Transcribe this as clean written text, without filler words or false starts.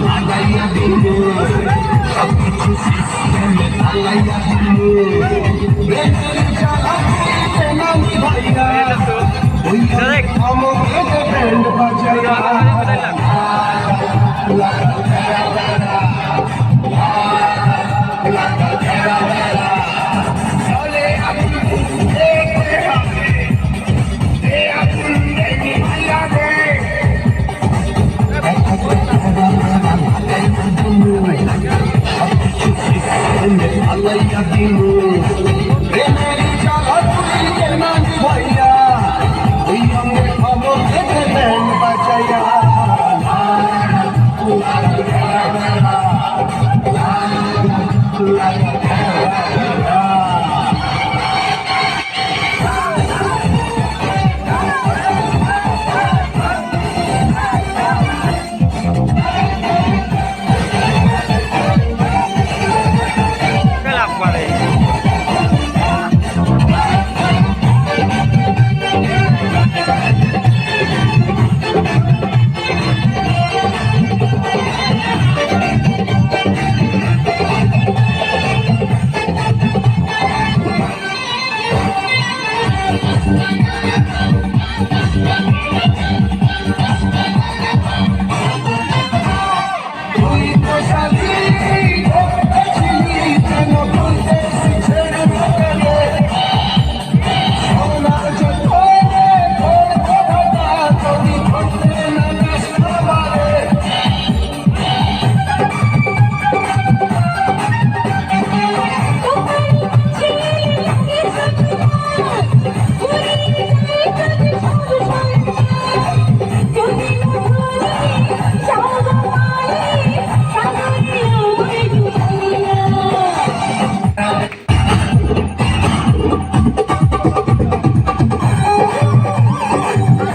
লাগাইয়া দিব সবকিছু সিস্টেমে লাগাইয়া দিব প্রেমের জ্বালা পুরিতে নামি ভাইয়া ওই আমাকে ব্যান্ড বাজাইয়া লাগাইয়া দিব প্রেমের জ্বালা পুরিতে নামি ভাইয়া ওই আমাকে band বাজাইয়া la la la la la